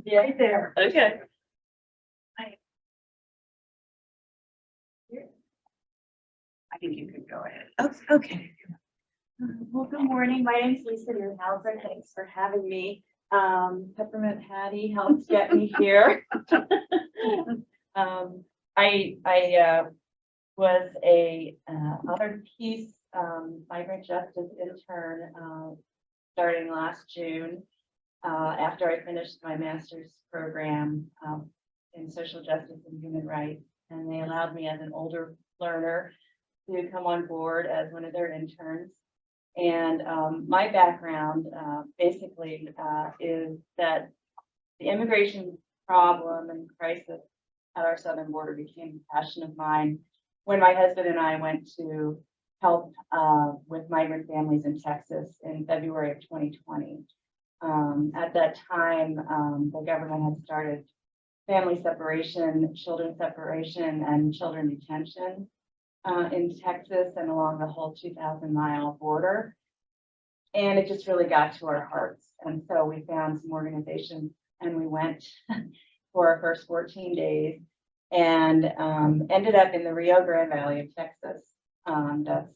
Yeah, right there. Okay. I think you can go ahead. Okay. Well, good morning. My name is Lisa Neuhauser. Thanks for having me. Peppermint Patty helped get me here. I was a honored peace migrant justice intern starting last June after I finished my master's program in social justice and human rights, and they allowed me as an older learner to come on board as one of their interns. And my background basically is that the immigration problem and crisis at our southern border became a passion of mine when my husband and I went to help with migrant families in Texas in February of 2020. At that time, the government had started family separation, children separation, and children detention in Texas and along the whole 2,000-mile border. And it just really got to our hearts. And so we found some organizations and we went for our first 14 days and ended up in the Rio Grande Valley of Texas. That's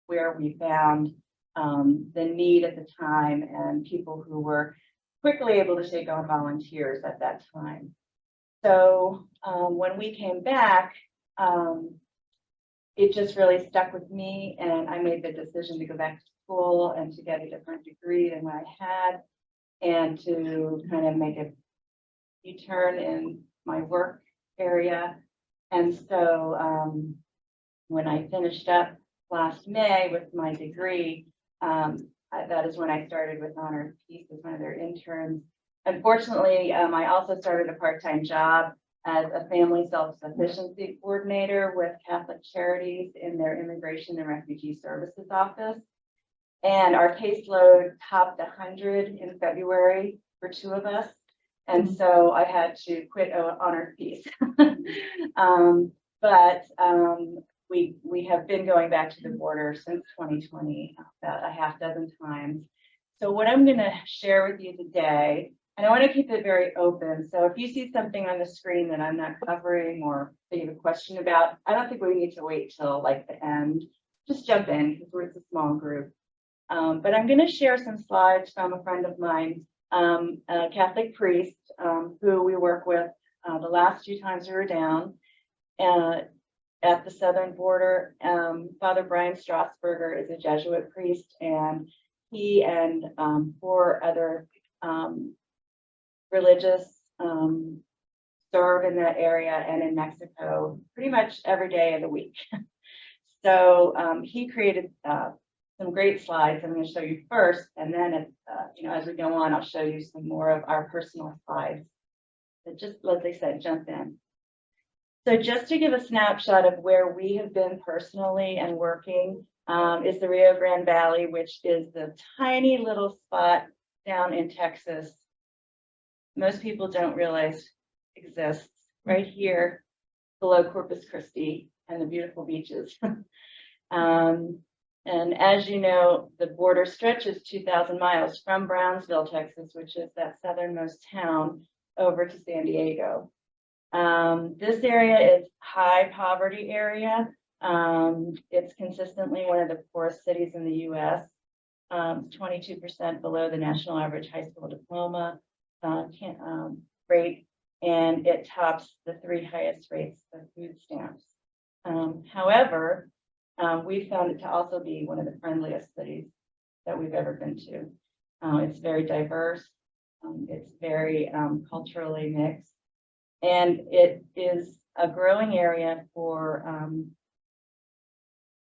where we found the need at the time and people who were quickly able to take on volunteers at that time. So when we came back, it just really stuck with me, and I made the decision to go back to school and to get a different degree than what I had, and to kind of make a U-turn in my work area. And so when I finished up last May with my degree, that is when I started with Honored Peace as one of their interns. Unfortunately, I also started a part-time job as a family self-sufficiency coordinator with Catholic Charities in their Immigration and Refugee Services office. And our caseload topped 100 in February for two of us. And so I had to quit Honored Peace. But we have been going back to the border since 2020, about a half dozen times. So what I'm going to share with you today, and I want to keep it very open. So if you see something on the screen that I'm not covering or that you have a question about, I don't think we need to wait till like the end. Just jump in because we're a small group. But I'm going to share some slides from a friend of mine, a Catholic priest who we work with the last few times we were down at the southern border. Father Brian Strasburger is a Jesuit priest, and he and 4 other religious serve in that area and in Mexico pretty much every day of the week. So he created some great slides I'm going to show you first, and then as we go on, I'll show you some more of our personal slides. So just as I said, jump in. So just to give a snapshot of where we have been personally and working is the Rio Grande Valley, which is the tiny little spot down in Texas most people don't realize exists right here below Corpus Christi and the beautiful beaches. And as you know, the border stretches 2,000 miles from Brownsville, Texas, which is that southernmost town, over to San Diego. This area is high poverty area. It's consistently one of the poorest cities in the U.S. 22% below the national average high school diploma rate, and it tops the 3 highest rates of food stamps. However, we found it to also be one of the friendliest cities that we've ever been to. It's very diverse. It's very culturally mixed, and it is a growing area for,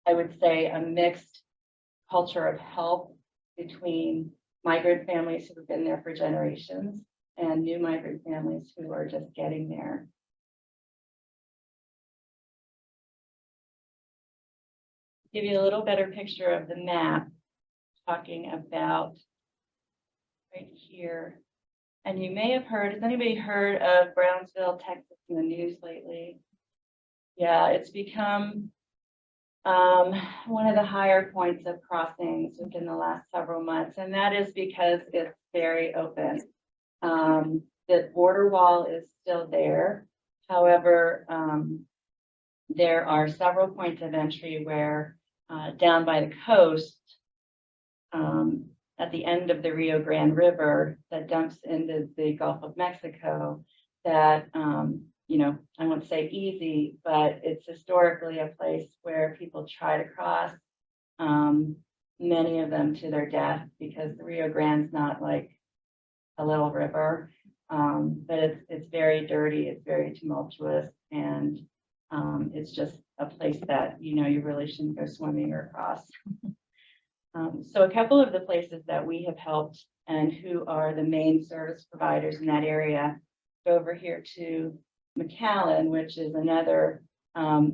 I would say, a mixed culture of help between migrant families who have been there for generations and new migrant families who are just getting there. Give you a little better picture of the map, talking about right here. And you may have heard, has anybody heard of Brownsville, Texas in the news lately? Yeah, it's become one of the higher points of crossings within the last several months, and that is because it's very open. The border wall is still there. However, there are several points of entry where down by the coast, at the end of the Rio Grande River that dumps into the Gulf of Mexico, that, I won't say easy, but it's historically a place where people try to cross, many of them to their death, because the Rio Grande's not like a little river, but it's very dirty, it's very tumultuous, and it's just a place that, you really shouldn't go swimming or cross. So a couple of the places that we have helped and who are the main service providers in that area, go over here to McAllen, which is another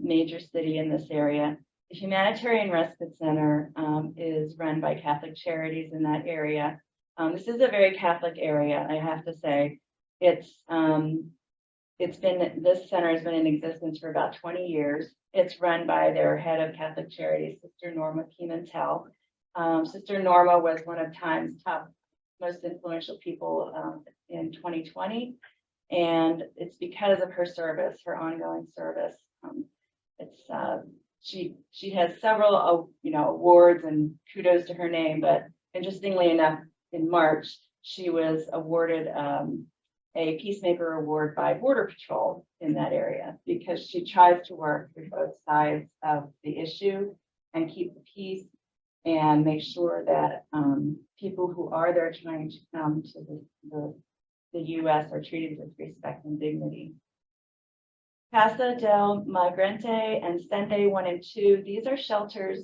major city in this area. The Humanitarian Respite Center is run by Catholic Charities in that area. This is a very Catholic area, I have to say. This center has been in existence for about 20 years. It's run by their head of Catholic Charities, Sister Norma Pimentel. Sister Norma was one of Time's top most influential people in 2020, and it's because of her service, her ongoing service. She has several awards, and kudos to her name, but interestingly enough, in March she was awarded a Peacemaker Award by Border Patrol in that area, because she tries to work with both sides of the issue and keep the peace and make sure that people who are there trying to come to the U.S. are treated with respect and dignity. Casa del Migrante and Sende 1 and 2, these are shelters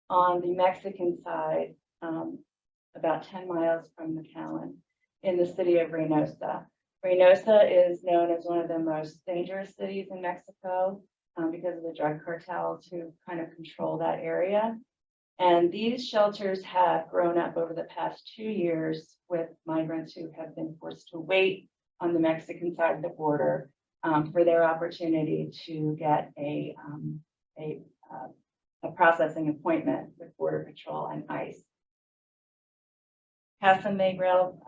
on the Mexican side, about 10 miles from McAllen, in the city of Reynosa. Reynosa is known as one of the most dangerous cities in Mexico because of the drug cartels who kind of control that area. And these shelters have grown up over the past 2 years with migrants who have been forced to wait on the Mexican side of the border for their opportunity to get a processing appointment with Border Patrol and ICE. Casa Miguel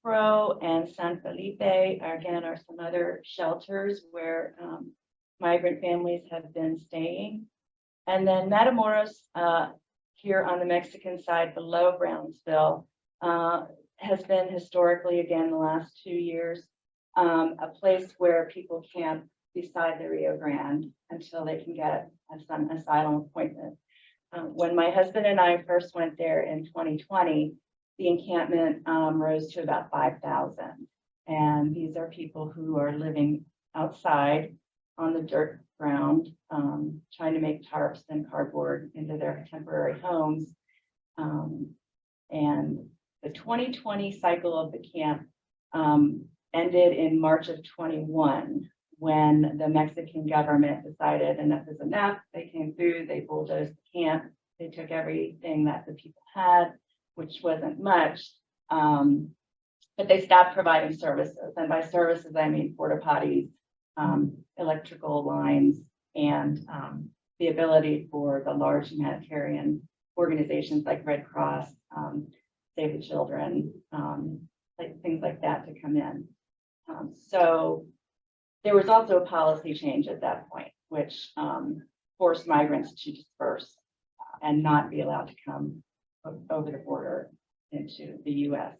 Pro and San Felipe are some other shelters where migrant families have been staying. And then Matamoros, here on the Mexican side below Brownsville, has been historically, again, the last 2 years, a place where people camp beside the Rio Grande until they can get some asylum appointment. When my husband and I first went there in 2020, the encampment rose to about 5,000. And these are people who are living outside on the dirt ground, trying to make tarps and cardboard into their temporary homes. And the 2020 cycle of the camp ended in March of 21, when the Mexican government decided enough is enough. They came through, they bulldozed the camp, they took everything that the people had, which wasn't much, but they stopped providing services. And by services, I mean porta potties, electrical lines, and the ability for the large humanitarian organizations like Red Cross, Save the Children, like things like that to come in. So there was also a policy change at that point, which forced migrants to disperse and not be allowed to come over the border into the U.S.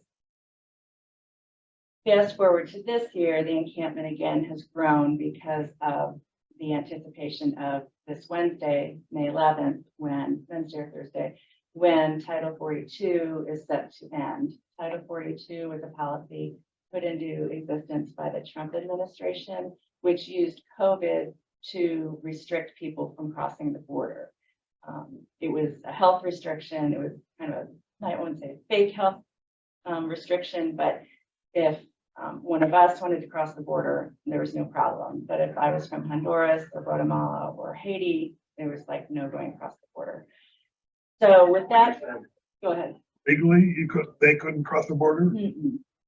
Fast forward to this year, the encampment again has grown because of the anticipation of this Wednesday, May 11th, Wednesday or Thursday, when Title 42 is set to end. Title 42 was a policy put into existence by the Trump administration, which used COVID to restrict people from crossing the border. It was a health restriction. It was kind of I wouldn't say fake health restriction, but if one of us wanted to cross the border, there was no problem. But if I was from Honduras or Guatemala or Haiti, there was like no going across the border. So with that, go ahead. Legally, they couldn't cross the border?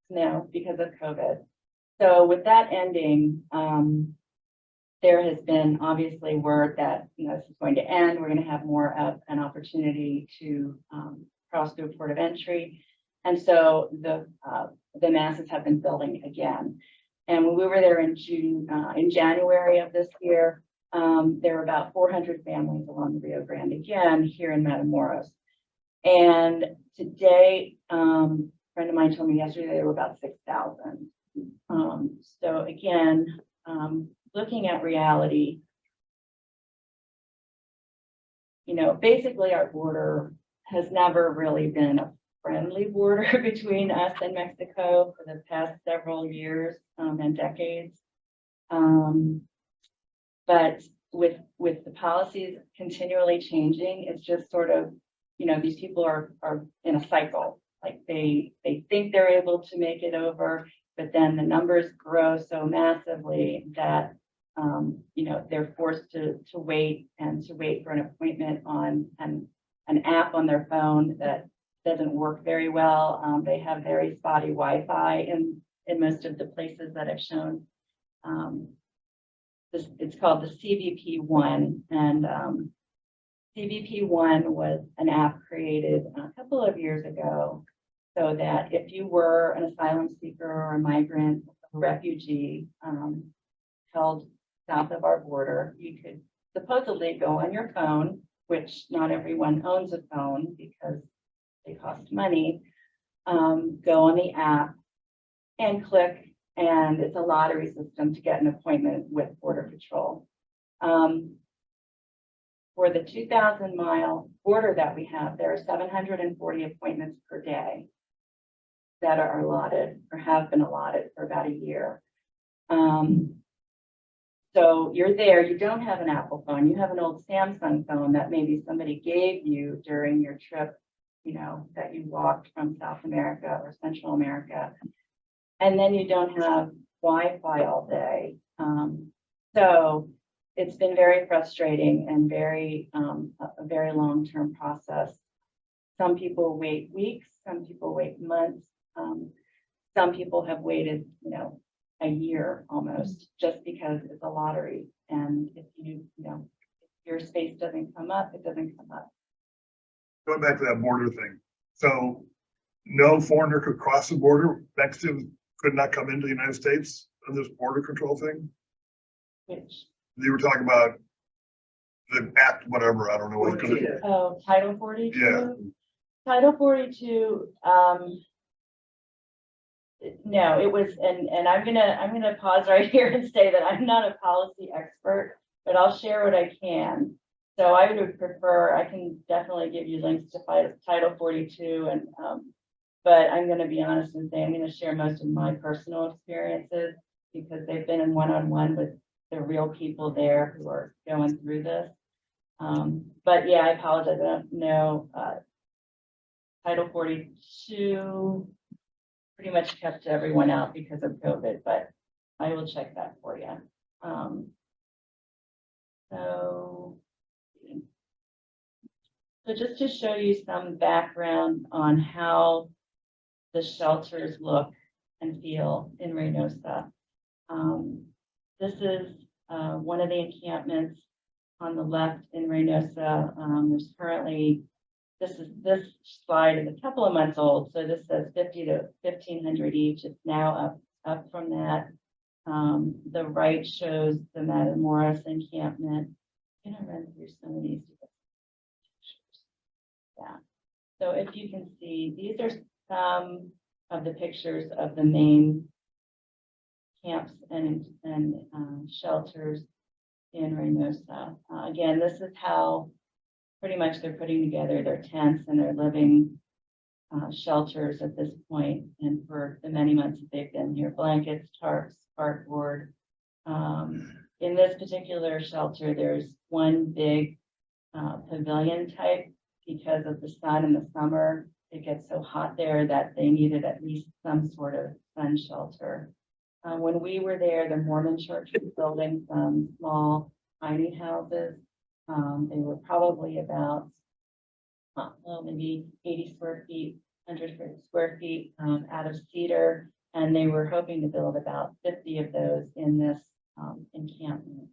No, because of COVID. So with that ending, there has been obviously word that this is going to end. We're going to have more of an opportunity to cross through a port of entry. And so the masses have been building again. And when we were there in January of this year, there were about 400 families along the Rio Grande again here in Matamoros. And today, a friend of mine told me yesterday there were about 6,000. So again, looking at reality, you know, basically our border has never really been a friendly border between us and Mexico for the past several years and decades. But with the policies continually changing, it's just sort of, you know, these people are in a cycle. Like they think they're able to make it over, but then the numbers grow so massively that you know, they're forced to wait for an appointment on an app on their phone that doesn't work very well. They have very spotty Wi-Fi in most of the places that I've shown. It's called the CBP-1, and CBP-1 was an app created a couple of years ago so that if you were an asylum seeker or a migrant, a refugee held south of our border, you could supposedly go on your phone, which not everyone owns a phone because they cost money, go on the app and click, and it's a lottery system to get an appointment with Border Patrol. For the 2,000-mile border that we have, there are 740 appointments per day that are allotted or have been allotted for about a year. So you're there, you don't have an Apple phone, you have an old Samsung phone that maybe somebody gave you during your trip, you know, that you walked from South America or Central America. And then you don't have Wi-Fi all day. So it's been very frustrating and a very long-term process. Some people wait weeks, some people wait months. Some people have waited, you know, a year almost, just because it's a lottery. And if you know, if your space doesn't come up, it doesn't come up. Going back to that border thing. So no foreigner could cross the border. Mexicans could not come into the United States on this border control thing. Which, You were talking about the act, whatever, I don't know what it is. oh, Title 42? Yeah. Title 42, no, it was, and I'm gonna pause right here and say that I'm not a policy expert, but I'll share what I can. So I would prefer, I can definitely give you links to Title 42, and but I'm going to be honest and say I'm going to share most of my personal experiences because they've been in one-on-one with the real people there who are going through this. But yeah, I apologize. I don't know. Title 42 pretty much kept everyone out because of COVID, but I will check that for you. So just to show you some background on how the shelters look and feel in Reynosa. This is one of the encampments on the left in Reynosa. There's currently, this slide is a couple of months old, so this says 50 to 1,500 each. It's now up from that. The right shows the Matamoros encampment. I'm gonna run through some of these. Yeah. So if you can see, these are some of the pictures of the main camps and shelters in Reynosa. Again, this is how pretty much they're putting together their tents and their living shelters at this point, and for the many months that they've been here, blankets, tarps, cardboard. In this particular shelter, there's one big pavilion type because of the sun in the summer. It gets so hot there that they needed at least some sort of sun shelter. When we were there, the Mormon church was building some small tiny houses. They were probably about maybe 80 square feet, 100 square feet out of cedar, and they were hoping to build about 50 of those in this encampment.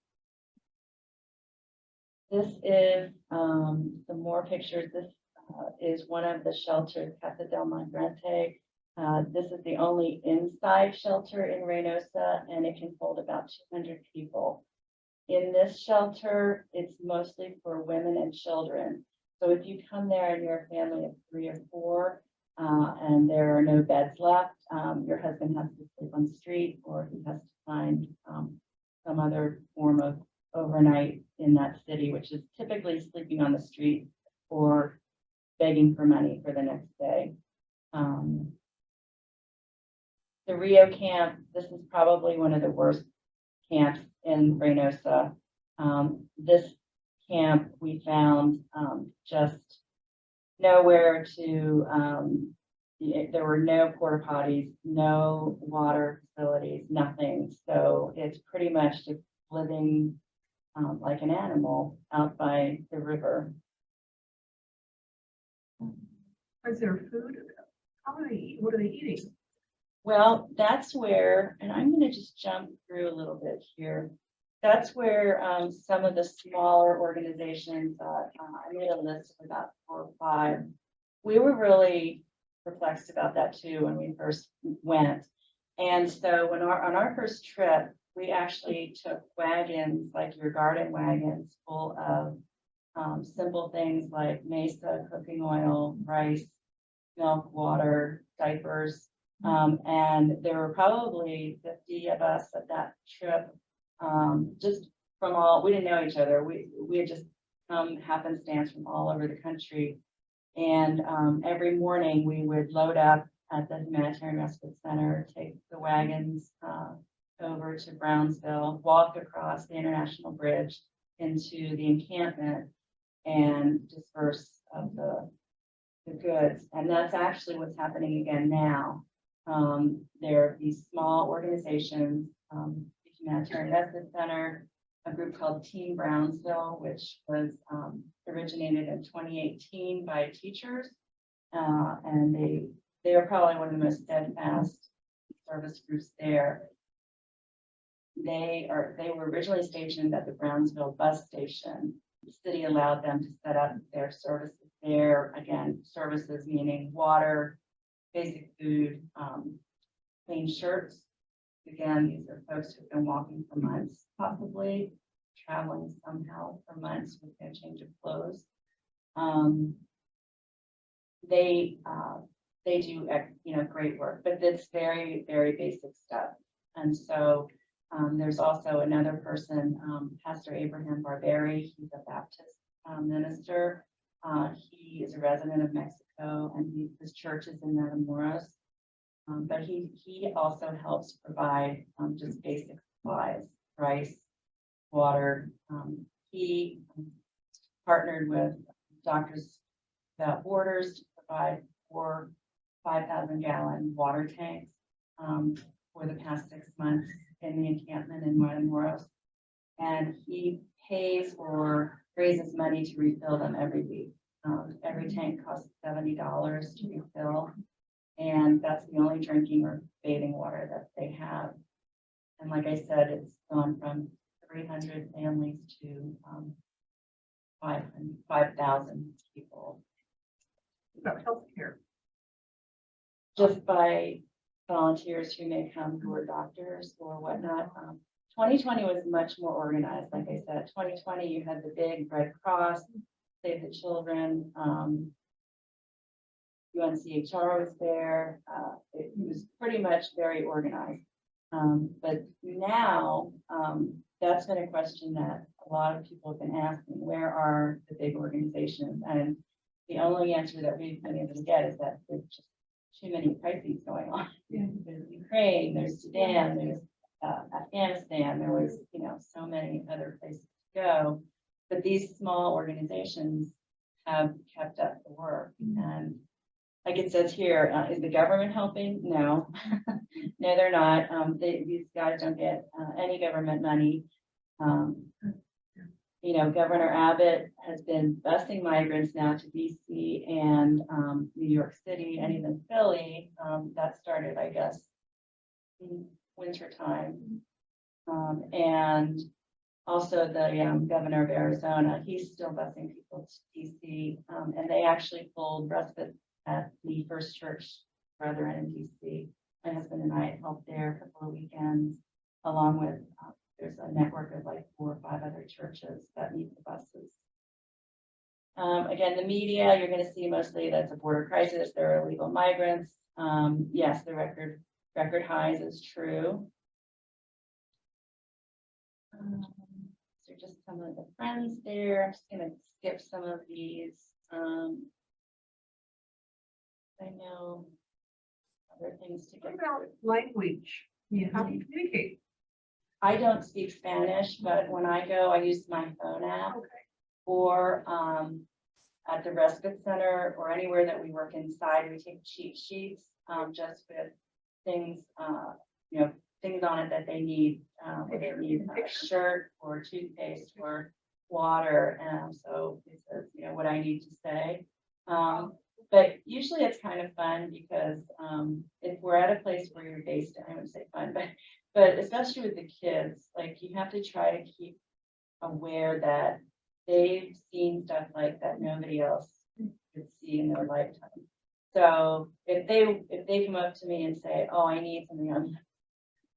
This is some more pictures. This is one of the shelters, Casa del Migrante. This is the only inside shelter in Reynosa, and it can hold about 200 people. In this shelter, it's mostly for women and children. So if you come there and you're a family of 3 or 4, and there are no beds left, your husband has to sleep on the street, or he has to find some other form of overnight in that city, which is typically sleeping on the street or begging for money for the next day. The Rio camp, this is probably one of the worst camps in Reynosa. This camp we found just nowhere to, there were no porta potties, no water facilities, nothing. So it's pretty much just living like an animal out by the river. Is there food? How do they eat? What are they eating? Well, that's where, and I'm going to just jump through a little bit here. That's where some of the smaller organizations, I made a list of about 4 or 5. We were really perplexed about that too when we first went. And so when on our first trip, we actually took wagons, like your garden wagons, full of simple things like mesa, cooking oil, rice, milk, water, diapers. And there were probably 50 of us at that trip, just from we didn't know each other. We had just come happenstance from all over the country. And every morning we would load up at the Humanitarian Respite Center, take the wagons over to Brownsville, walk across the International Bridge into the encampment and disperse of the goods. And that's actually what's happening again now. There are these small organizations, the Humanitarian Respite Center, a group called Team Brownsville, which was originated in 2018 by teachers. And they are probably one of the most steadfast service groups there. They were originally stationed at the Brownsville bus station. The city allowed them to set up their services there. Again, services meaning water, basic food, clean shirts. Again, these are folks who've been walking for months, possibly traveling somehow for months with no change of clothes. They do, great work, but it's very, very basic stuff. And so there's also another person, Pastor Abraham Barberi. He's a Baptist minister. He is a resident of Mexico, and his church is in Matamoros. But he also helps provide just basic supplies, rice, water. He partnered with Doctors Without Borders to provide 4 5,000-gallon water tanks for the past 6 months in the encampment in Matamoros. And he pays or raises money to refill them every week. Every tank costs $70 to refill. And that's the only drinking or bathing water that they have. And like I said, it's gone from 300 families to 5,000 people. About healthcare. Just by volunteers who may come who are doctors or whatnot. 2020 was much more organized. Like I said, 2020, you had the big Red Cross, Save the Children, UNCHR was there. It was pretty much very organized. But now, that's been a question that a lot of people have been asking, where are the big organizations? And the only answer that we've been able to get is that there's just too many crises going on. Yeah. There's Ukraine, there's Sudan, there's Afghanistan, there was, so many other places to go. But these small organizations have kept up the work. And like it says here, is the government helping? No, no, they're not. These guys don't get any government money. Governor Abbott has been busing migrants now to DC and New York City and even Philly. That started, I guess, in winter time. And Also, the governor of Arizona, he's still busing people to DC, and they actually pulled respite at the First Church Brethren in DC. My husband and I helped there a couple of weekends, along with there's a network of like 4 or 5 other churches that need the buses. Again, the media, you're going to see mostly that's a border crisis. There are illegal migrants. Yes, the record highs is true. So just some of the friends there. I'm just going to skip some of these. I know other things to What get. about language? Yeah. How do you communicate? I don't speak Spanish, but when I go, I use my phone app. Okay. Or at the respite center or anywhere that we work inside, we take cheat sheets just with things, things on it that they need. They need a shirt or toothpaste or water. And so it says, what I need to say. But usually it's kind of fun because if we're at a place where you're based, I wouldn't say fun, but especially with the kids, like you have to try to keep aware that they've seen stuff like that nobody else could see in their lifetime. So if they come up to me and say, "Oh, I need something,"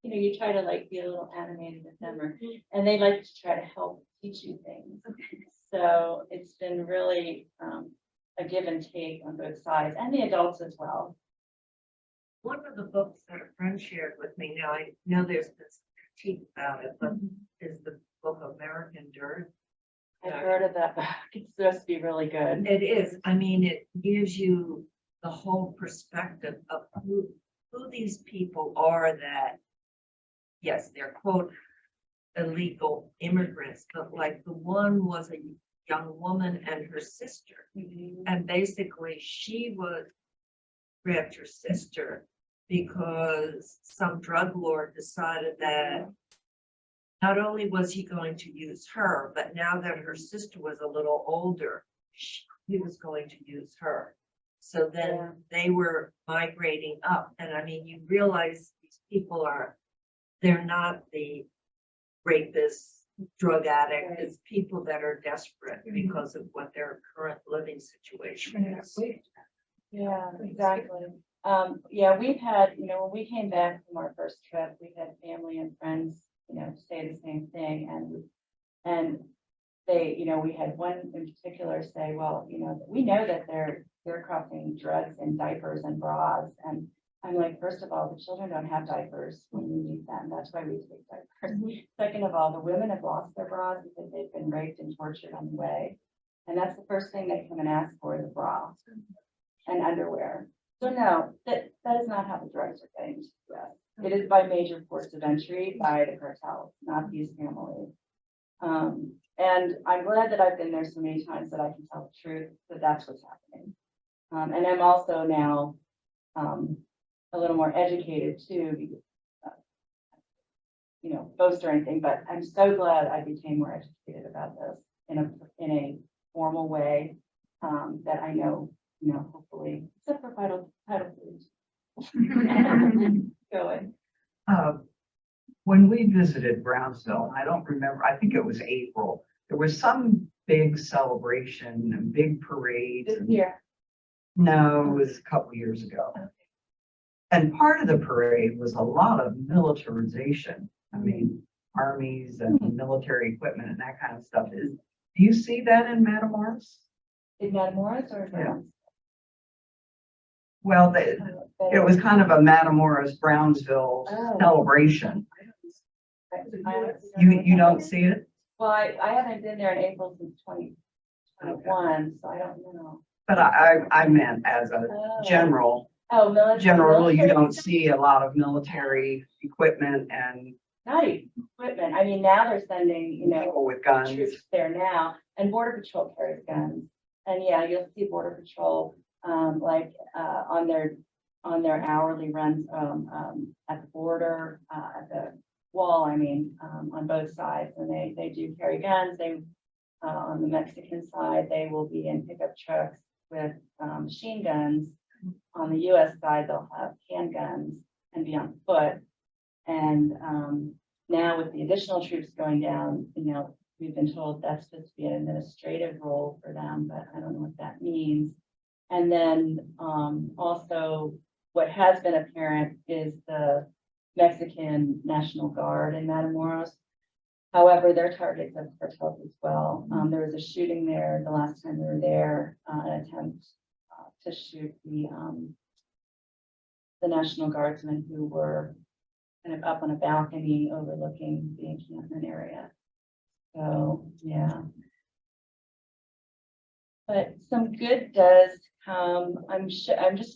you try to like be a little animated with them, and they like to try to help teach you things. So it's been really a give and take on both sides, and the adults as well. One of the books that a friend shared with me, now I know there's been some critique about it, but is the book American Dirt. I've heard of that book. It's supposed to be really good. It is. I mean, it gives you the whole perspective of who these people are that, yes, they're quote illegal immigrants, but like the one was a young woman and her sister. And basically she grabbed her sister because some drug lord decided that not only was he going to use her, but now that her sister was a little older, he was going to use her. So then they were migrating up. And I mean, you realize these people they're not the rapists, drug addicts, it's people that are desperate because of what their current living situation is. Yeah, exactly. We've had, when we came back from our first trip, we had family and friends, say the same thing. And they, we had one in particular say, well, we know that they're crossing drugs in diapers and bras. And I'm like, first of all, the children don't have diapers when we meet them. That's why we take diapers. Second of all, the women have lost their bras because they've been raped and tortured on the way. And that's the first thing they come and ask for is a bra and underwear. So no, that is not how the drugs are getting to us. It is by major ports of entry by the cartels, not these families. And I'm glad that I've been there so many times that I can tell the truth that that's what's happening. And I'm also now a little more educated too, because, boast or anything, but I'm so glad I became more educated about this in a formal way that I know, hopefully, except for title foods. Going. When we visited Brownsville, I don't remember, I think it was April, there was some big celebration and big parade. This year. No, it was a couple years ago. Okay. And part of the parade was a lot of militarization. I mean, armies and military equipment and that kind of stuff. Do you see that in Matamoros? In Matamoros or? Yeah. Well, it was kind of a Matamoros Brownsville celebration. You don't see it? Well, I haven't been there in April since 2021, so I don't know. But I meant as a general Military. you don't see a lot of military equipment and Not equipment. I mean, now they're sending, people with guns. troops there now, and Border Patrol carries guns. And yeah, you'll see Border Patrol on their hourly runs at the border, at the wall, on both sides, and they do carry guns. They on the Mexican side, they will be in pickup trucks with machine guns. On the US side, they'll have handguns and be on foot. And now with the additional troops going down, we've been told that's supposed to be an administrative role for them, but I don't know what that means. And then also what has been apparent is the Mexican National Guard in Matamoros. However, their targets have cartels as well. There was a shooting there the last time we were there, an attempt to shoot the National Guardsmen who were kind of up on a balcony overlooking the encampment area. So, yeah. But some good does come. I'm just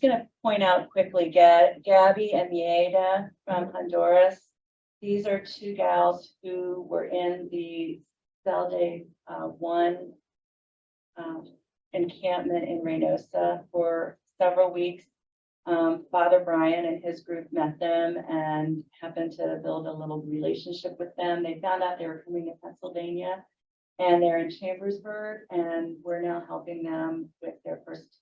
going to point out quickly, Gabby and Mieda from Honduras. These are two gals who were in the Celde 1 encampment in Reynosa for several weeks. Father Brian and his group met them and happened to build a little relationship with them. They found out they were coming to Pennsylvania, and they're in Chambersburg, and we're now helping them with their first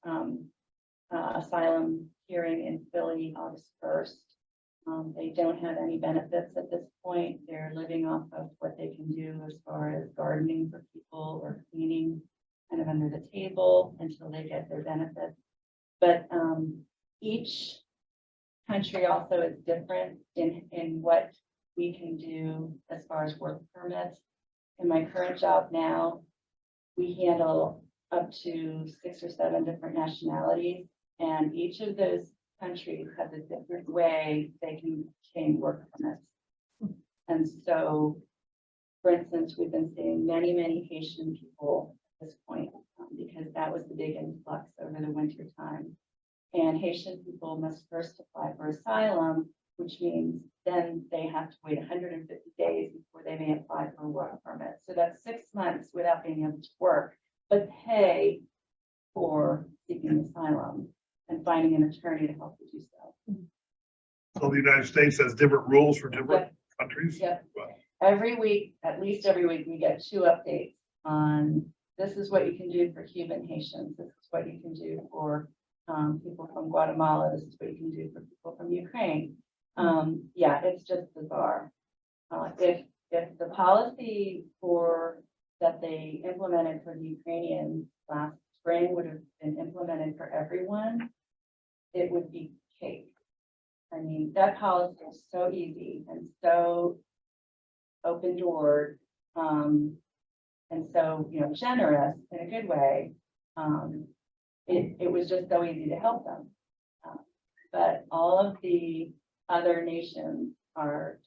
asylum hearing in Philly, August 1st. They don't have any benefits at this point. They're living off of what they can do as far as gardening for people or cleaning kind of under the table until they get their benefits. But each country also is different in what we can do as far as work permits. In my current job now, we handle up to 6 or 7 different nationalities, and each of those countries has a different way they can obtain work permits. And so, for instance, we've been seeing many Haitian people at this point because that was the big influx over the winter time. And Haitian people must first apply for asylum, which means then they have to wait 150 days before they may apply for a work permit. So that's 6 months without being able to work, but pay for seeking asylum and finding an attorney to help you do so. So the United States has different rules for different countries? Yep. Wow. Every week, at least every week, we get 2 updates on this is what you can do for Cuban Haitians. This is what you can do for people from Guatemala. This is what you can do for people from Ukraine. Yeah, it's just bizarre. If the policy that they implemented for the Ukrainians last spring would have been implemented for everyone, it would be cake. I mean, that policy is so easy and so open doored, and so generous in a good way. It was just so easy to help them. But all of the other nations have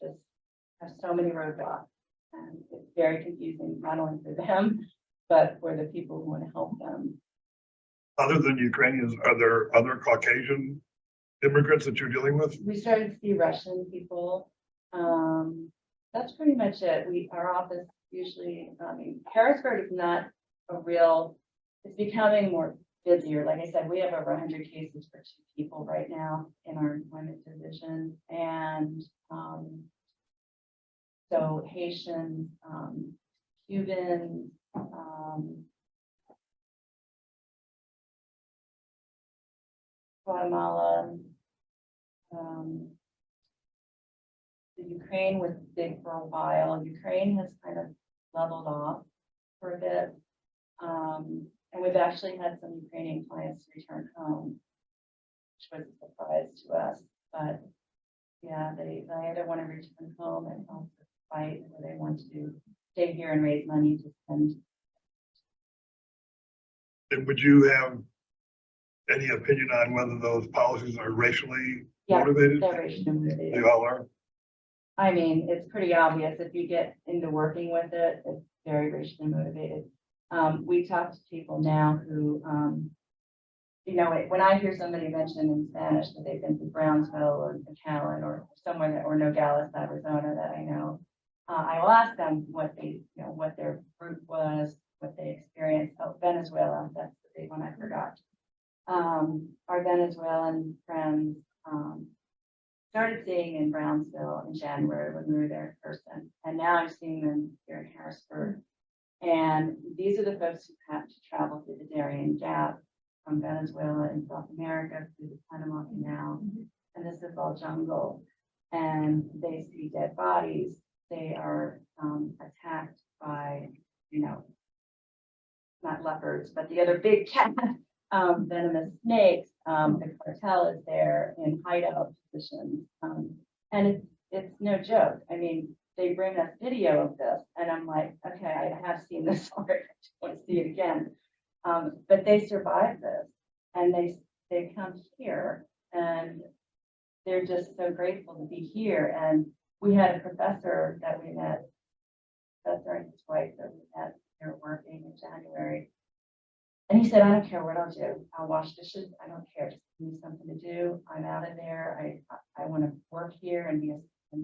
so many roadblocks, and it's very confusing, not only for them, but for the people who want to help them. Other than Ukrainians, are there other Caucasian immigrants that you're dealing with? We started to see Russian people. That's pretty much it. Our office usually, Harrisburg is not it's becoming more busier. Like I said, we have over 100 cases for 2 people right now in our employment division. And so Haitians, Cubans, Guatemala, the Ukraine was big for a while. Ukraine has kind of leveled off for a bit. And we've actually had some Ukrainian clients return home, which was a surprise to us. But yeah, they either want to return home and also fight, or they want to stay here and raise money to spend. And would you have any opinion on whether those policies are racially motivated? They're racially motivated. They all are? I mean, it's pretty obvious if you get into working with it, it's very racially motivated. We talk to people now who, when I hear somebody mention in Spanish that they've been to Brownsville or McAllen or somewhere or Nogales, Arizona that I know, I will ask them what their route was, what they experienced. Oh, Venezuela, that's the big one I forgot. Our Venezuelan friends started seeing in Brownsville in January when we were there in person, and now I'm seeing them here in Harrisburg. And these are the folks who have to travel through the Darien Gap from Venezuela in South America through the Panama Canal. And this is all jungle. And they see dead bodies. they are attacked by, not leopards, but the other big cat, venomous snakes. The cartel is there in hideout positions. And it's no joke. I mean, they bring us video of this and I'm like, okay, I have seen this already. I just want to see it again. But they survive this and they come here and they're just so grateful to be here. And we had a professor that we met, professor and his wife that we met here working in January. And he said, I don't care what I'll do. I'll wash dishes. I don't care. Just give me something to do. I'm out of there. I want to work here and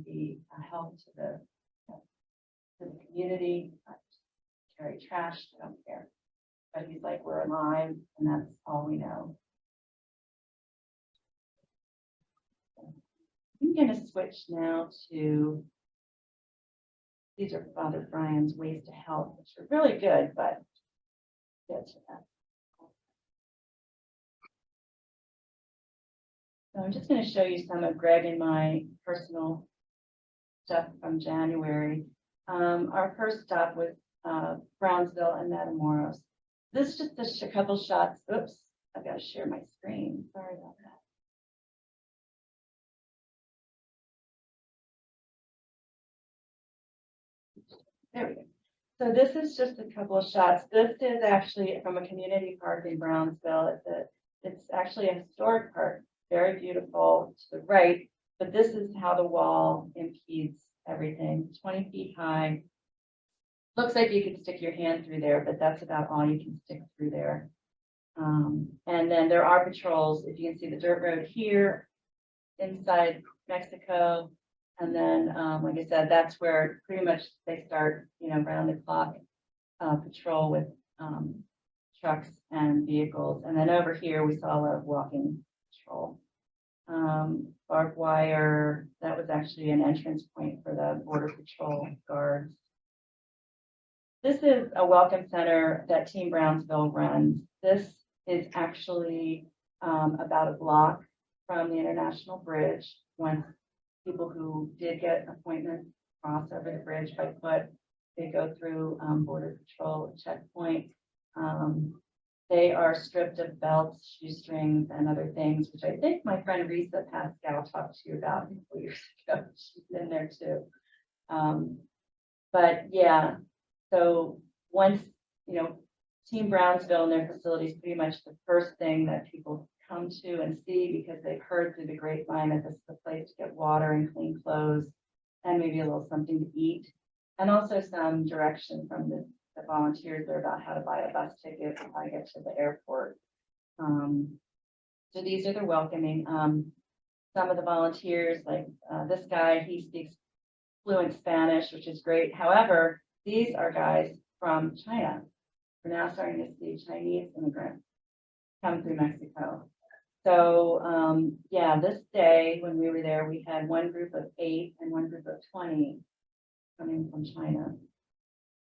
be a help to the community. Carry trash. I don't care. But he's like, we're alive, and that's all we know. I'm going to switch now to, these are Father Brian's ways to help, which are really good, but get to that. So I'm just going to show you some of Greg and my personal stuff from January. Our first stop was Brownsville and Matamoros. This is just a couple shots. Oops, I've got to share my screen. Sorry about that. There we go. So this is just a couple of shots. This is actually from a community park in Brownsville. It's actually a historic park, very beautiful to the right, but this is how the wall impedes everything. 20 feet high. Looks like you can stick your hand through there, but that's about all you can stick through there. And then there are patrols. If you can see the dirt road here inside Mexico. And then, like I said, that's where pretty much they start, round the clock patrol with trucks and vehicles. And then over here, we saw a lot of walking patrol. Barbed wire, that was actually an entrance point for the Border Patrol guards. This is a welcome center that Team Brownsville runs. This is actually about a block from the International Bridge. Once people who did get appointments cross over the bridge by foot, they go through Border Patrol checkpoint. They are stripped of belts, shoestrings, and other things, which I think my friend Risa Pascal talked to you about a couple years ago. She's been there too. But yeah, so once, Team Brownsville and their facility is pretty much the first thing that people come to and see because they've heard through the grapevine that this is the place to get water and clean clothes and maybe a little something to eat. And also some direction from the volunteers there about how to buy a bus ticket and how to get to the airport. So these are the welcoming. Some of the volunteers, like this guy, he speaks fluent Spanish, which is great. However, these are guys from China. We're now starting to see Chinese immigrants come through Mexico. So yeah, this day when we were there, we had one group of 8 and one group of 20 coming from China.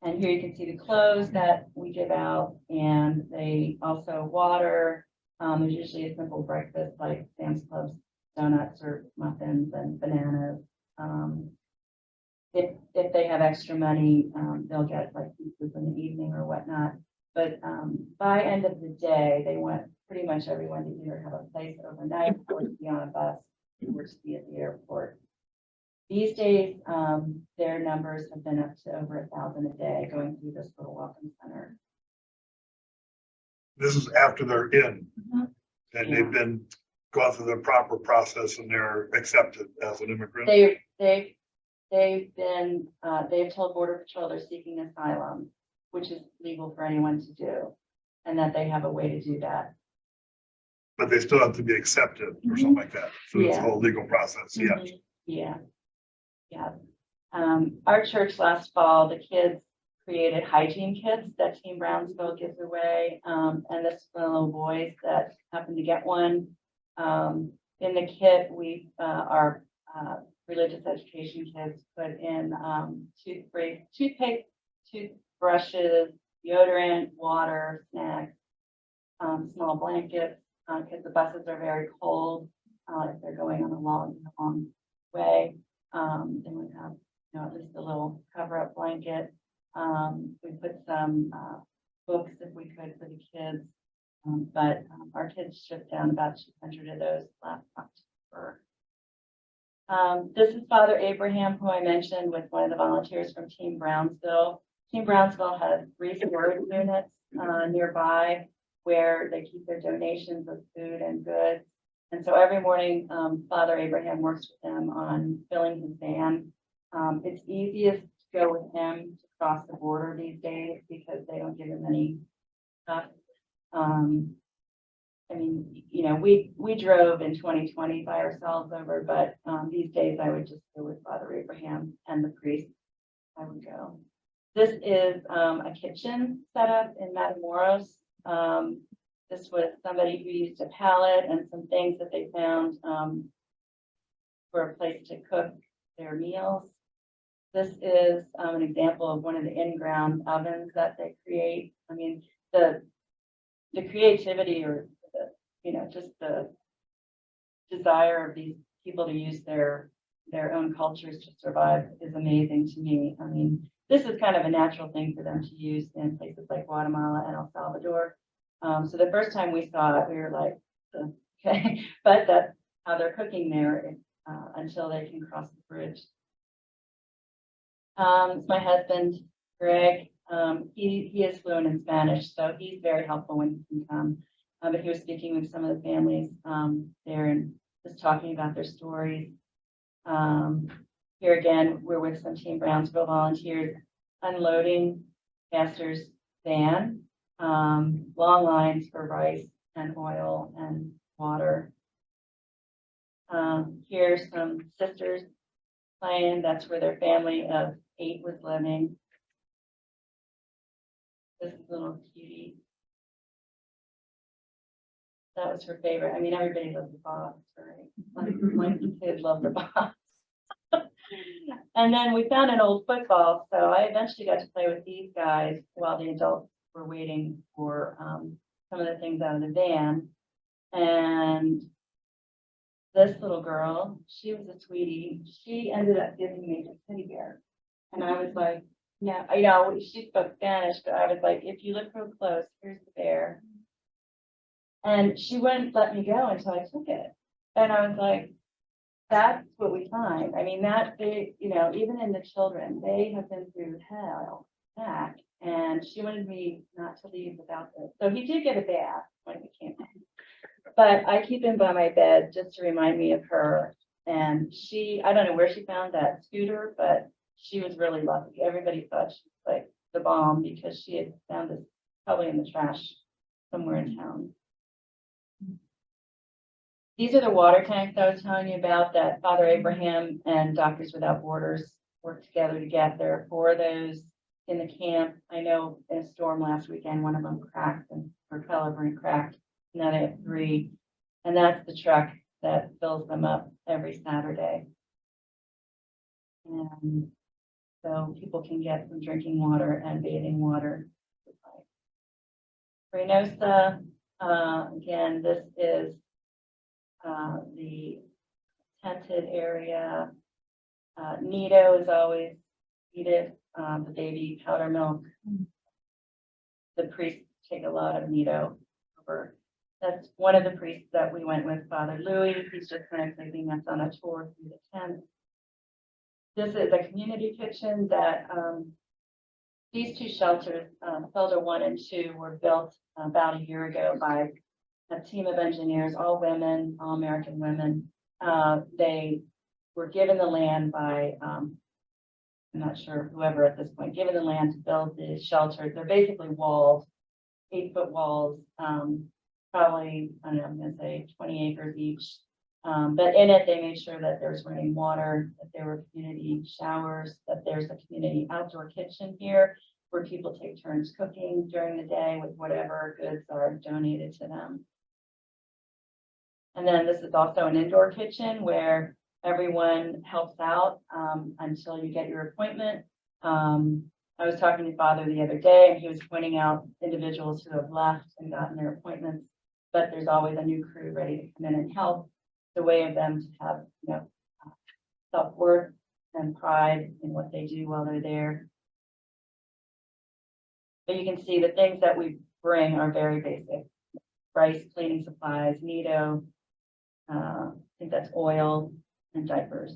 And here you can see the clothes that we give out, and they also water. There's usually a simple breakfast like Sam's Club's donuts or muffins and bananas. If they have extra money, they'll get like pizzas in the evening or whatnot. But by end of the day, they want pretty much everyone to either have a place overnight or to be on a bus or to be at the airport. These days, their numbers have been up to over 1,000 a day going through this little welcome center. This is after they're in, Mhm. and Yeah. they've been gone through the proper process and they're accepted as an immigrant. They've told Border Patrol they're seeking asylum, which is legal for anyone to do, and that they have a way to do that. But they still have to be accepted or something like that. So it's a Yeah. whole legal process, yeah. Mhm. Yeah. Our church last fall, the kids created hygiene kits that Team Brownsville gives away. And this is one of the little boys that happened to get one. In the kit, our religious education kids put in toothpaste, toothbrushes, deodorant, water, snacks, small blankets, because the buses are very cold if they're going on a long way. They would have at least a little cover-up blanket. We put some books if we could for the kids. But our kids shipped down about 200 of those last October. This is Father Abraham, who I mentioned, with one of the volunteers from Team Brownsville. Team Brownsville has 3 storage units nearby where they keep their donations of food and goods. And so every morning, Father Abraham works with them on filling his van. It's easiest to go with him to cross the border these days because they don't give him any stuff. I mean, we drove in 2020 by ourselves over, but these days I would just go with Father Abraham and the priest. I would go. This is a kitchen setup in Matamoros. This was somebody who used a pallet and some things that they found for a place to cook their meals. This is an example of one of the in-ground ovens that they create. I mean, the creativity or just the desire of these people to use their own cultures to survive is amazing to me. I mean, this is kind of a natural thing for them to use in places like Guatemala and El Salvador. So the first time we saw it, we were like, okay, but that's how they're cooking there until they can cross the bridge. It's my husband, Greg. He is fluent in Spanish, so he's very helpful when he can come. But he was speaking with some of the families there and just talking about their stories. Here again, we're with some Team Brownsville volunteers unloading Pastor's van, long lines for rice and oil and water. Here's some sisters playing. That's where their family of 8 was living. This little cutie. That was her favorite. I mean, everybody loves the box, right? Like the kids love the box. And then we found an old football, so I eventually got to play with these guys while the adults were waiting for some of the things out of the van. And this little girl, she was a sweetie. She ended up giving me a teddy bear. And I was like, yeah, she spoke Spanish, but I was like, if you look real close, here's the bear. And she wouldn't let me go until I took it. And I was like, that's what we find. I mean, that they, even in the children, they have been through hell back. And she wanted me not to leave without this. So he did get a bath when he came in. But I keep him by my bed just to remind me of her. And I don't know where she found that scooter, but she was really lucky. Everybody thought she was like the bomb because she had found this probably in the trash somewhere in town. These are the water tanks I was telling you about that Father Abraham and Doctors Without Borders worked together to get. There are 4 of those in the camp. I know in a storm last weekend, one of them cracked or fell over and cracked. Now they have 3. And that's the truck that fills them up every Saturday. And so people can get some drinking water and bathing water. Reynosa, again, this is the tented area. Nido is always needed, the baby powder milk. The priests take a lot of Nido over. That's one of the priests that we went with, Father Louis. He's just kind of taking us on a tour through the tent. This is a community kitchen that these 2 shelters, Felder 1 and 2, were built about a year ago by a team of engineers, all women, all American women. They were given the land by, I'm not sure whoever at this point, given the land to build the shelters. They're basically walls, 8-foot walls, probably, I don't know, I'm going to say 20 acres each. But in it, they made sure that there's running water, that there were community showers, that there's a community outdoor kitchen here where people take turns cooking during the day with whatever goods are donated to them. And then this is also an indoor kitchen where everyone helps out until you get your appointment. I was talking to Father the other day, and he was pointing out individuals who have left and gotten their appointments, but there's always a new crew ready to come in and help. The way of them to have, self-worth. and pride in what they do while they're there. But you can see the things that we bring are very basic. Rice, cleaning supplies, Nido, I think that's oil and diapers.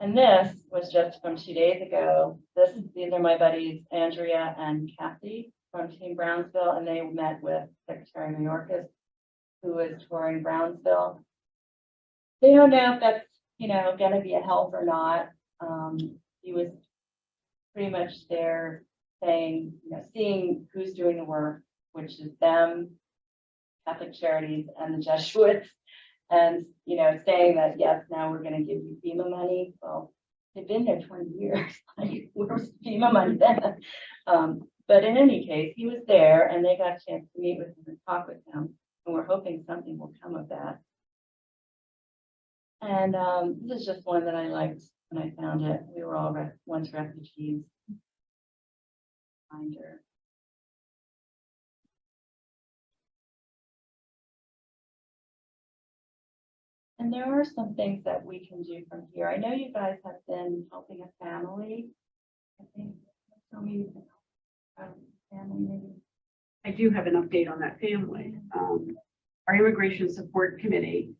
And this was just from 2 days ago. These are my buddies, Andrea and Kathy from Team Brownsville, and they met with Secretary Mayorkas, who is touring Brownsville. They don't know if that's, going to be a help or not. He was pretty much there saying, seeing who's doing the work, which is them, Catholic Charities, and the Jesuits, and, saying that, yes, now we're going to give you FEMA money. Well, they've been there 20 years. Like, where was FEMA money then? But in any case, he was there, and they got a chance to meet with him and talk with him, and we're hoping something will come of that. And this is just one that I liked when I found it. We were all once refugees. Reminder. And there are some things that we can do from here. I know you guys have been helping a family. I think tell me family maybe. I do have an update on that family. Our Immigration Support Committee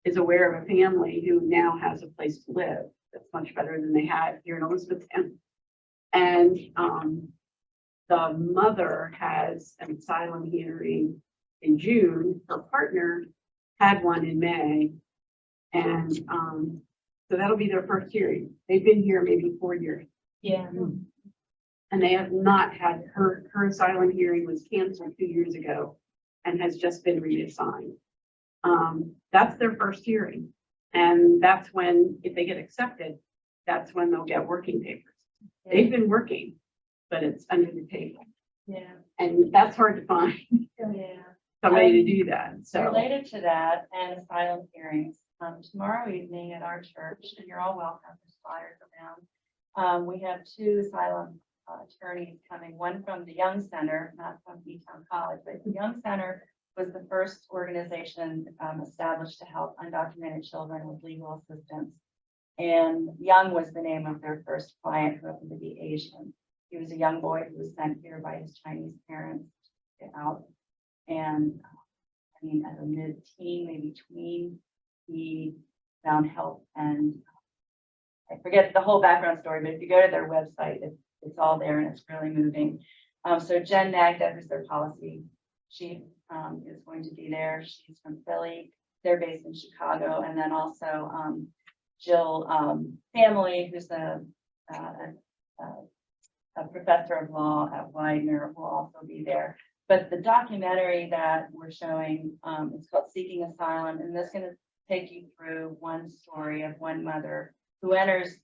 is aware of a family who now has a place to live that's much better than they had here in Elizabethtown. And the mother has an asylum hearing in June. Her partner had one in May. And so that'll be their first hearing. They've been here maybe 4 years. Yeah. And they have not had her asylum hearing was canceled 2 years ago and has just been reassigned. That's their first hearing. And that's when, if they get accepted, that's when they'll get working papers. They've been working, but it's under the table. Yeah. And that's hard to find Yeah. somebody to do that. So Related to that and asylum hearings, tomorrow evening at our church, and you're all welcome, there's flyers around. We have 2 asylum attorneys coming, one from the Young Center, not from Beatown College, but the Young Center was the first organization established to help undocumented children with legal assistance. And Young was the name of their first client, who happened to be Asian. He was a young boy who was sent here by his Chinese parents to get out. And I mean, as a mid-teen, maybe tween, he found help. And I forget the whole background story, but if you go to their website, it's all there and it's really moving. So Jen Nagda, who's their policy chief, is going to be there. She's from Philly. They're based in Chicago. And then also Jill Family, who's a professor of law at Widener, will also be there. But the documentary that we're showing, it's called Seeking Asylum, and this is going to take you through one story of one mother who enters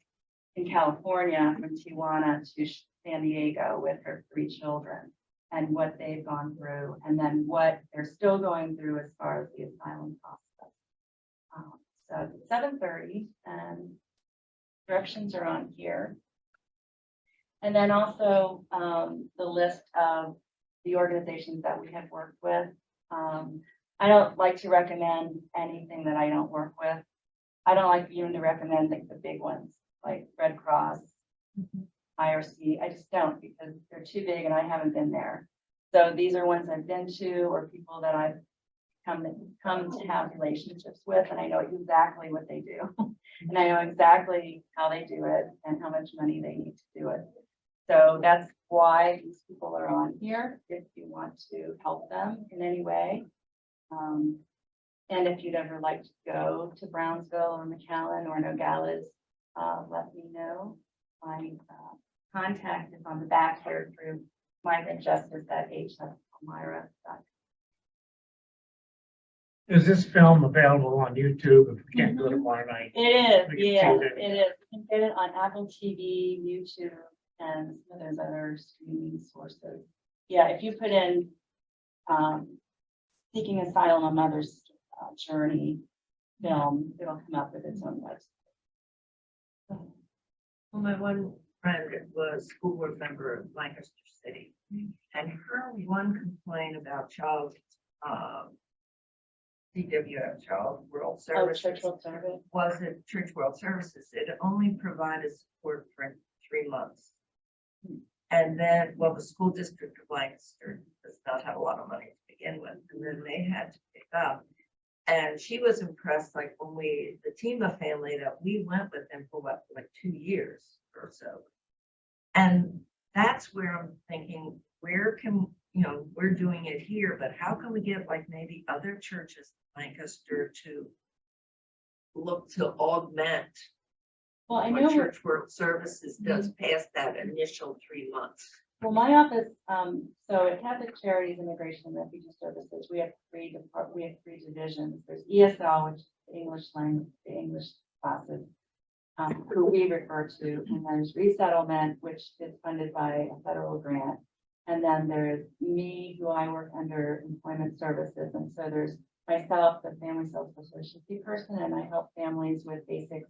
in California from Tijuana to San Diego with her 3 children, and what they've gone through, and then what they're still going through as far as the asylum process. So it's 7:30, and directions are on here. And then also the list of the organizations that we have worked with. I don't like to recommend anything that I don't work with. I don't like even to recommend like the big ones, like Red Cross, IRC. I just don't, because they're too big and I haven't been there. So these are ones I've been to, or people that I've come to have relationships with, and I know exactly what they do. And I know exactly how they do it and how much money they need to do it. So that's why these people are on here, if you want to help them in any way. And if you'd ever like to go to Brownsville or McAllen or Nogales, let me know. My contact is on the back here through Migrant Justice at hselmira.com. Is this film available on YouTube if we can't do it tomorrow night? It is, We can yeah, see that. it is. You can get it on Apple TV, YouTube, and some of those other streaming sources. Yeah, if you put in Seeking Asylum, a Mother's Journey film, it'll come up with its own website. Well, my one friend was a school board member of Lancaster City, and her one complaint about child CWF, Child World Oh, Services. church will serve it. Wasn't Church World Services. It only provided support for 3 months. And then, well, the school district of Lancaster does not have a lot of money to begin with, and then they had to pick up. And she was impressed, like when the Tima family that we went with them for what, like 2 years or so. And that's where I'm thinking, where can, we're doing it here, but how can we get like maybe other churches in Lancaster to look to augment Well, I what know, Church World Services does past that initial 3 months? well, my office, so at Catholic Charities, Immigration and Refugee Services, we have three divisions. There's ESL, which is the English classes, who we refer to, and there's resettlement, which is funded by a federal grant. And then there's me, who I work under employment services. And so there's myself, the family self-sufficiency person, and I help families with basics,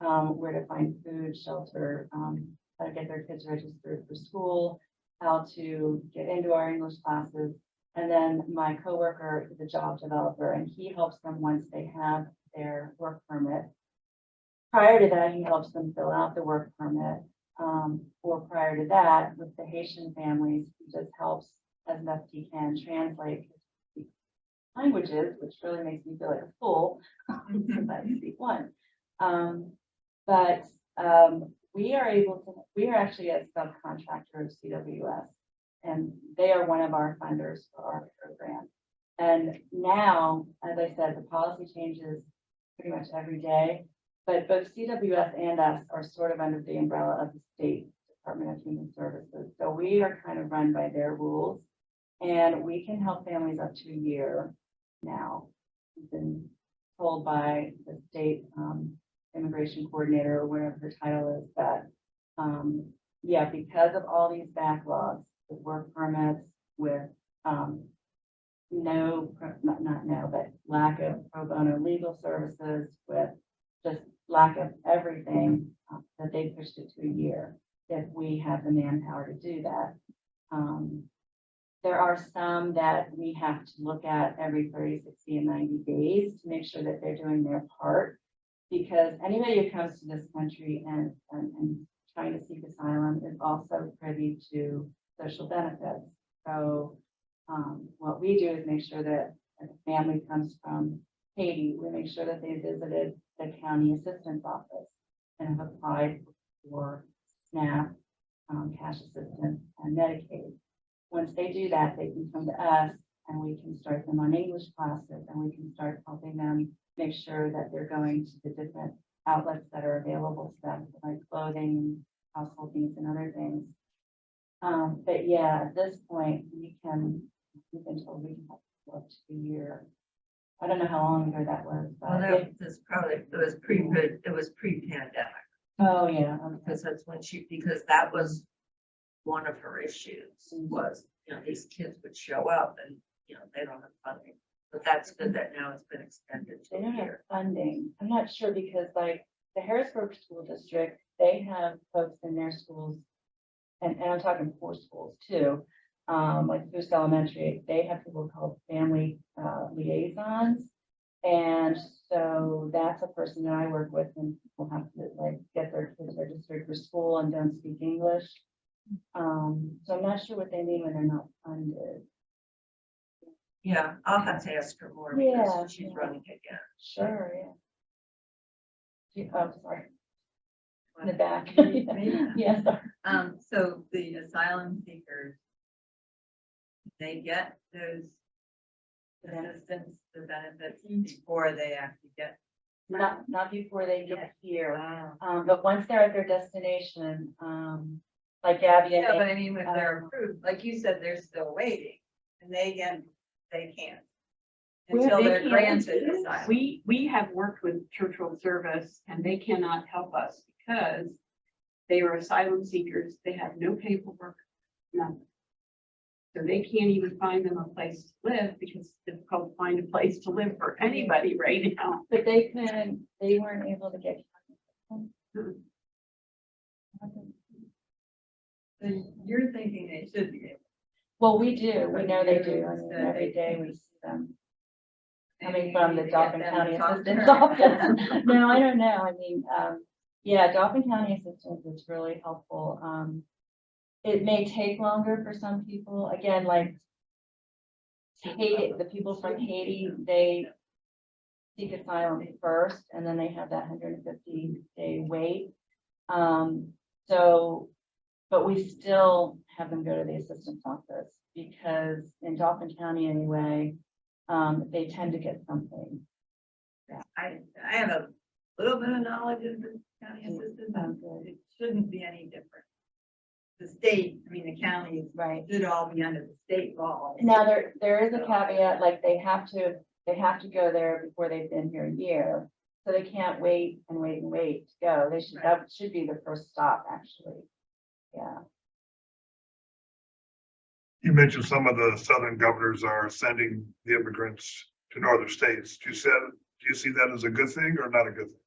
where to find food, shelter, how to get their kids registered for school, how to get into our English classes. And then my coworker is a job developer, and he helps them once they have their work permit. Prior to that, he helps them fill out the work permit. Or prior to that, with the Haitian families, he just helps as best he can translate languages, which really makes me feel like a fool, since I speak one. But we are actually a subcontractor of CWS, and they are one of our funders for our program. And now, as I said, the policy changes pretty much every day, but both CWS and us are sort of under the umbrella of the State Department of Human Services. So we are kind of run by their rules, and we can help families up to a year now. We've been told by the state immigration coordinator, or whatever her title is, that yeah, because of all these backlogs with work permits, with lack of pro bono legal services, with just lack of everything, that they pushed it to a year if we have the manpower to do that. There are some that we have to look at every 30, 60, and 90 days to make sure that they're doing their part. Because anybody who comes to this country and trying to seek asylum is also privy to social benefits. So what we do is make sure that if a family comes from Haiti, we make sure that they visited the county assistance office and have applied for SNAP, cash assistance, and Medicaid. Once they do that, they can come to us and we can start them on English classes, and we can start helping them make sure that they're going to the different outlets that are available to them, like clothing, household needs, and other things. But yeah, at this point, we've been told we can have up to a year. I don't know how long ago that was, Well, but that was probably, it was pre-pandemic, oh yeah, okay. because that's when because that was one of her issues was, these kids would show up and, they don't have funding. But that's good that now it's been extended to They a don't have year. funding. I'm not sure, because like the Harrisburg School District, they have folks in their schools, and I'm talking poor schools too, like Foose Elementary, they have people called family liaisons. And so that's a person that I work with, and people have to like get their kids registered for school and don't speak English. So I'm not sure what they mean when they're not funded. Yeah, I'll have to ask her more Yeah, because she's yeah. running again. Sure, yeah. Oh, sorry. In the back. Me? Yeah, sorry. So the asylum seekers, they get those assistance, the benefits before they actually get. Not before they get here. Wow. But once they're at their destination, like Gabby and Yeah, but they, I mean, if they're approved, like you said, they're still waiting, and they can't. Until They they're can't. granted asylum. We have worked with Church World Service, and they cannot help us because they are asylum seekers. They have no paperwork, nothing. So they can't even find them a place to live, because it's difficult to find a place to live for anybody right now. but they weren't able to get. So you're thinking they should be able. Well, we do. We know they do. I mean, every day we see them. coming from the Maybe Dauphin get them County to talk to Assistant's her. office. No, I don't know. I mean, yeah, Dauphin County Assistance is really helpful. It may take longer for some people. Again, like Haiti, the people from Haiti, they seek asylum first, and then they have that 150-day wait. So, but we still have them go to the assistance office because in Dauphin County anyway, they tend to get something. I have a little bit of knowledge of the county assistant, Sounds good. it shouldn't be any different. The state, I mean, the counties Right. should all be under the state law. Now, there is a caveat, like they have to go there before they've been here a year. So they can't wait and wait and wait to go. They should, that should be the first stop, actually. Yeah. You mentioned some of the southern governors are sending the immigrants to northern states. Do you see that as a good thing or not a good thing?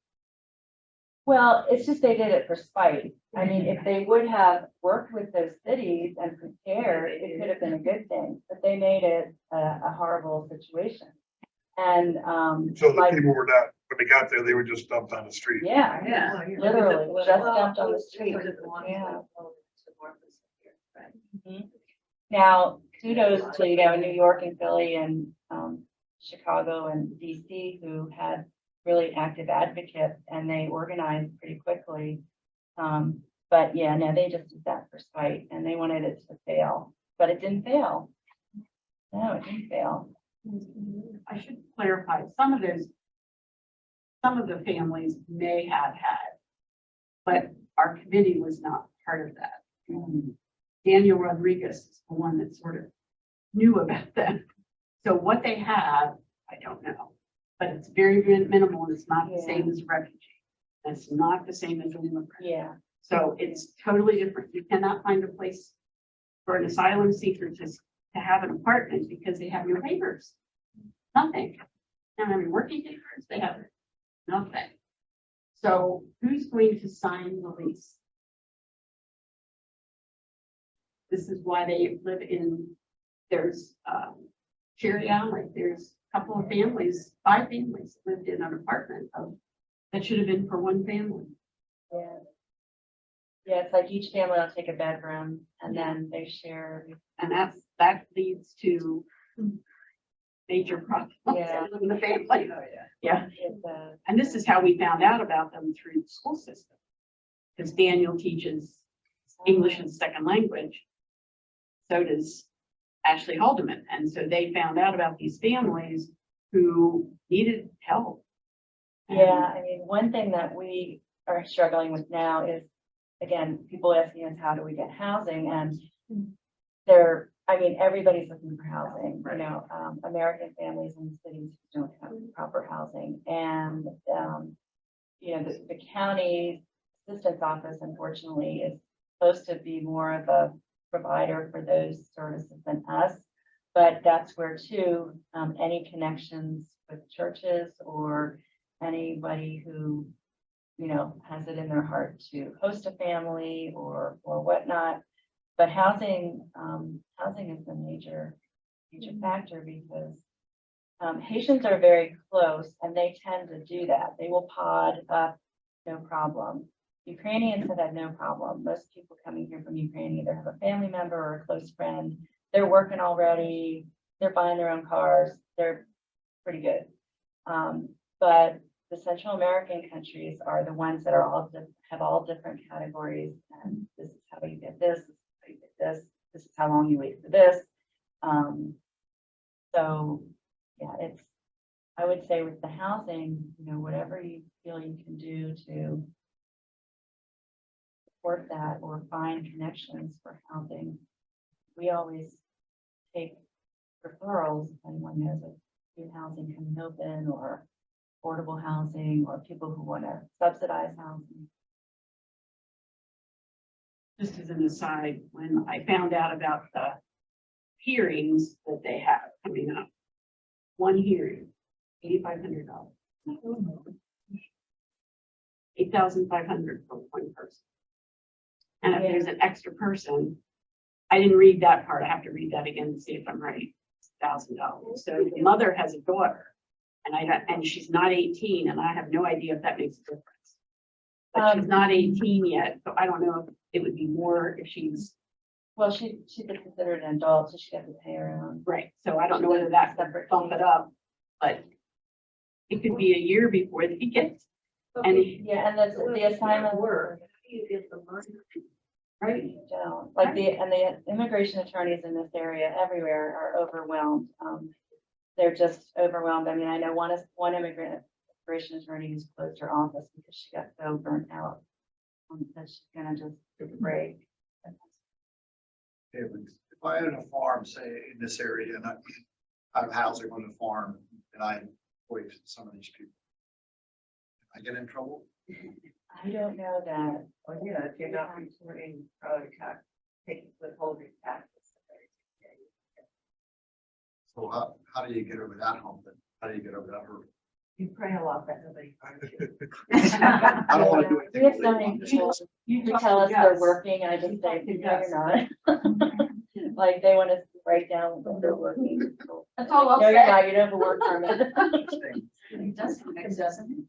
Well, it's just they did it for spite. I mean, if they would have worked with those cities and prepared, it could have been a good thing, but they made it a horrible situation. And, So the like, people were not, when they got there, they were just dumped on the street. yeah, Yeah. literally, just dumped on the street. Those are the ones that Yeah. go to more of this here, right? Now, kudos to, New York and Philly and, Chicago and DC who had really active advocates and they organized pretty quickly. But yeah, no, they just did that for spite and they wanted it to fail, but it didn't fail. No, it didn't fail. I should clarify, some of the families may have had, but our committee was not part of that. Daniel Rodriguez is the one that sort of knew about them. So what they have, I don't know, but it's very minimal and it's not the same as a refugee. It's not the same as an immigrant. Yeah, So it's totally different. You cannot find a place for an asylum seeker to have an apartment because they have no papers. Nothing. They don't have any working papers. They have nothing. So who's going to sign the lease? This is why they live in, there's Cherry Alley. There's a couple of families, 5 families lived in an apartment that should have been for one family. yeah. Yeah, it's like each family will take a bedroom and then they share. And that leads to major problems Yeah. in the family. Oh, yeah. Yeah, It's, and this is how we found out about them through the school system. Because Daniel teaches English as a second language. So does Ashley Haldeman. And so they found out about these families who needed help. Yeah, I mean, one thing that we are struggling with now is, again, people asking us, how do we get housing? And everybody's looking for housing, American families in cities don't have proper housing. And, the county assistance office, unfortunately, is supposed to be more of a provider for those services than us. But that's where too, any connections with churches or anybody who, has it in their heart to host a family or whatnot. But housing is a major factor because Haitians are very close and they tend to do that. They will pod up, no problem. Ukrainians have had no problem. Most people coming here from Ukraine either have a family member or a close friend. They're working already. They're buying their own cars. They're pretty good. But the Central American countries are the ones that are have all different categories. And this is how you get this. This is how you get this. This is how long you wait for this. So yeah, I would say with the housing, whatever you feel you can do to support that or find connections for housing. We always take referrals if anyone knows of new housing coming open or affordable housing or people who want to subsidize housing. Just as an aside, when I found out about the hearings that they have coming up, one hearing, $8,500. $8,500 for one person. And if there's an extra person, I didn't read that part. I have to read that again to see if I'm right. $1,000. So the mother has a daughter And I don't, and she's not 18, and I have no idea if that makes a difference. But she's not 18 yet, so I don't know if it would be more if she's, Well, she's considered an adult, so she got to pay her own. right, so I don't know whether that's separate bump it up, but it could be a year before they get any, Yeah, and the assignment Work, how do you get the money? right? you don't, like the immigration attorneys in this area everywhere are overwhelmed. They're just overwhelmed. I mean, I know one immigration attorney who's closed her office because she got so burnt out. That she's gonna just take a break. If I own a farm, say in this area, and I have housing on the farm, and I employ some of these people, I get in trouble? I don't know that. Well, yeah, if you're not reporting, tax, taking withholding taxes. So how do you get over that hump? Then how do you get over that hurdle? You pray a lot better than I don't want to do We have anything. so many people who tell us they're working, and I just say, no, you're not. Like, they want us to write down when they're working. That's all I'll No, you're say. not, you don't have a work permit. It does happen, doesn't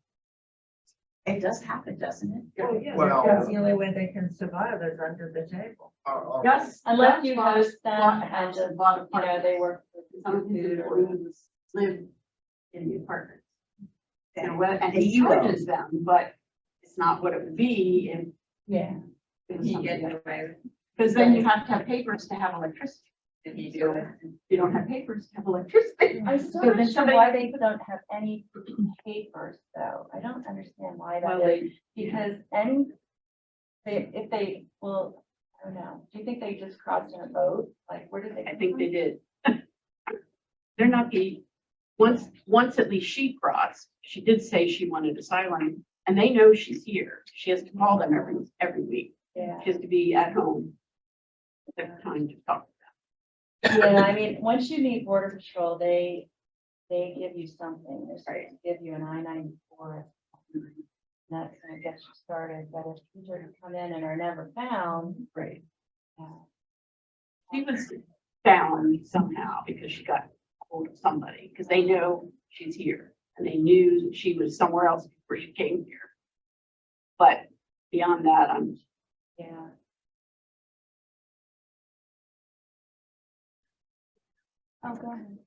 it? It does happen, doesn't it? Oh, yeah, Well- that's the only way they can survive is under the table. Yes. Unless you that's host why them a and house, just, a lot of you know, they work. Some of these employees live in the apartments. And And he you will. charges them, but it's not what it would be if. Yeah. it was You something get else. away. Because then you have to have papers to have electricity. If you do it, you don't have papers to have electricity. I still So then don't know somebody- why they don't have any papers, though. I don't understand why Well, that is, they, because if they, well, I don't know. Do you think they just crossed in a boat? Like, where did they? I think they did. They're not the, once at least she crossed, she did say she wanted asylum, and they know she's here. She has to call them every week. Yeah. She has to be at home. At the time to talk. Yeah, I mean, once you meet Border Patrol, they give you something. They're supposed to give you an I-94. That's gonna get you started, but if you were to come in and are never found, Right. yeah. She was found somehow because she got hold of somebody, because they know she's here and they knew that she was somewhere else before she came here. But beyond that, Yeah. Oh, go ahead.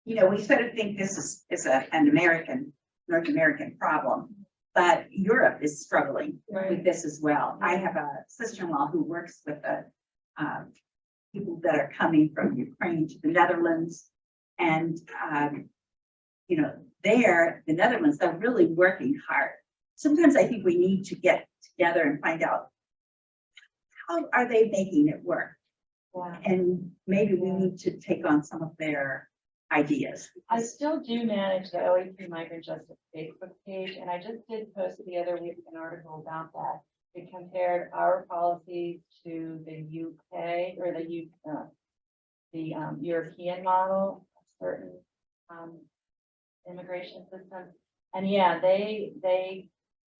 You know, we sort of think this is an North American problem, but Europe is struggling with this as well. I have a sister-in-law who works with the people that are coming from Ukraine to the Netherlands. And, you know, the Netherlands, they're really working hard. Sometimes I think we need to get together and find out how are they making it work? Yeah. And maybe we need to take on some of their ideas. I still do manage the OEP Migrant Justice Facebook page, and I just did post the other week an article about that. It compared our policies to the UK or the European model, of certain immigration systems. And yeah, they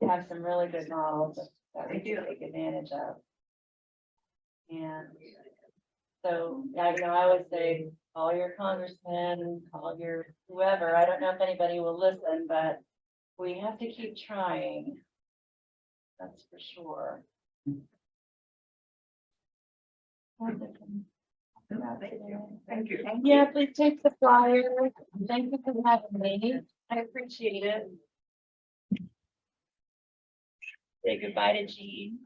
have some really good models that we do take advantage of. And so, yeah, you know, I always say, call your congressman, call your whoever. I don't know if anybody will listen, but we have to keep trying. That's for sure. Thank you. Yeah, please take the flyer. Thank you for having me. I appreciate it. Say goodbye to Jean.